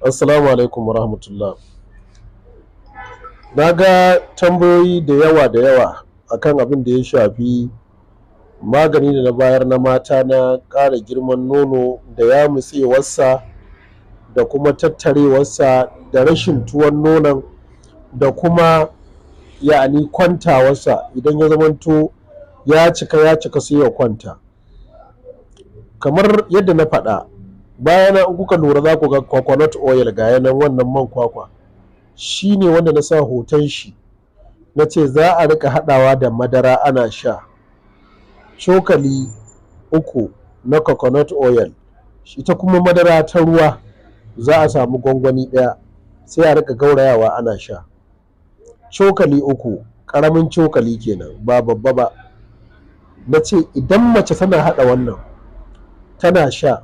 Assalamu alaikum wa rahmatullah. Na ga tambayoyi da yawa akan abin da ya shafi magani da na bayar na mata na ƙara girman nono da yamutsewarsa da kuma tattarewarsa da rashin tuwon nonon da kuma ya'ani kwantawarsa idan ya zamanto ya cika sai ya kwanta. Kamar yadda na faɗa, bayana in kuka lura za ku ga coconut oil ga yanan wannan man kwakwa shi ne wanda na sa hoton shi na ce za a rika haɗawa da madara ana sha. Cokali 3 na coconut oil, ita kuma madara ta ruwa za a samu gwangwani 1 sai a rika gaurayawa ana sha. Cokali 3, ƙaramin cokali kenan ba babba ba. Na ce idan mace tana haɗa wannan tana sha,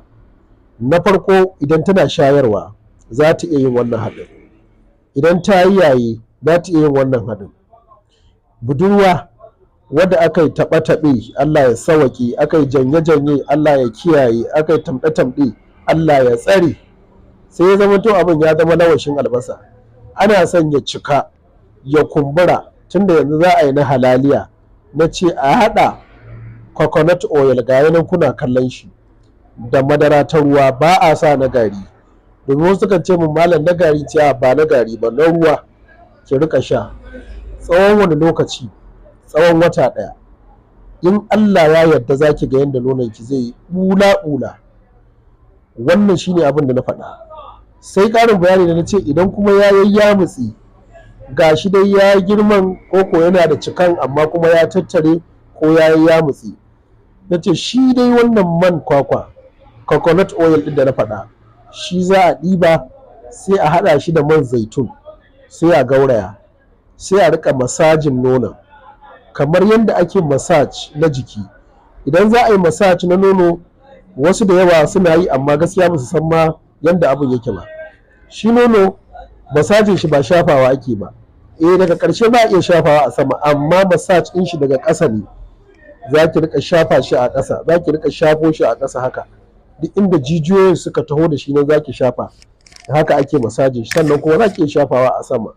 na farko idan tana shayarwa za ta iya yin wannan haɗin, idan ta yi yaye za ta iya yin wannan haɗin, budurwa wadda aka yi taɓe-taɓe Allah ya sawaƙe, aka yi janye-janye Allah ya kiyaye, aka yi tamɗe-tamɗe Allah ya tsare, sai ya zama to abin ya zama lawashin albasa, ana son ya cika ya kumbura tunda yanzu za a yi na halaliya. Na ce a haɗa coconut oil ga yanan kuna kallon shi da madara ta ruwa, ba a sa na gari, domin wasu kan ce min malam na gari, ce ba na gari ba, na ruwa ki rika sha. Tsawon wani lokaci? Tsawon wata 1. In Allah ya yarda za ki ga yadda nonon ki zai yi ɓula-ɓula. Wannan shine abin da na faɗa. Sai ƙarin bayani da na ce idan kuma ya yammutse ga shi dai ya girman koko yana da cikan amma kuma ya tattare ko ya yammutse, na ce shi dai wannan man kwakwa coconut oil ɗin da na faɗa shi za a ɗiba sai a haɗa shi da man zaitun sai a gauraya sai a rika masajin nonon kamar yadda ake massage na jiki. Idan za a yi massage na nono wasu da yawa suna yi amma gaskiya ba su san ma yadda abin yake ba. Shi nono masajin shi ba shafawa ake ba, daga ƙarshe ba a iya shafawa a sama, amma massage ɗin shi daga ƙasa ne, za ki rika shafa shi a ƙasa, za ki rika shafo shi a ƙasa haka, duk inda jijiyoyin suka taho da shi ne za ki shafa, haka ake masajin shi. Sannan kuma za ki iya shafawa a sama.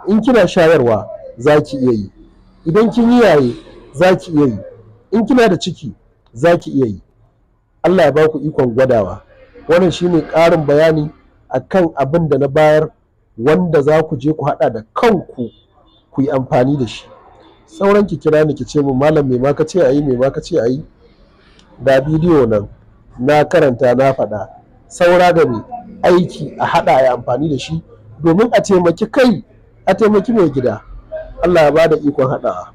In kina shayarwa za ki iya yi, idan kin yi yaye za ki iya yi, in kina da ciki za ki iya yi. Allah ya ba ku ikon gwadawa. Wannan shine ƙarin bayani akan abin da na bayar wanda za ku je ku haɗa da kanku ku yi amfani da shi. Sauran ki kira ni ki ce min malam me ma ka ce a yi, me ma ka ce a yi, ga bidiyo nan na karanta na faɗa, saura da mai aiki a haɗa a yi amfani da shi domin a taimaki kai, a taimaki mai gida. Allah ya ba da ikon haɗawa.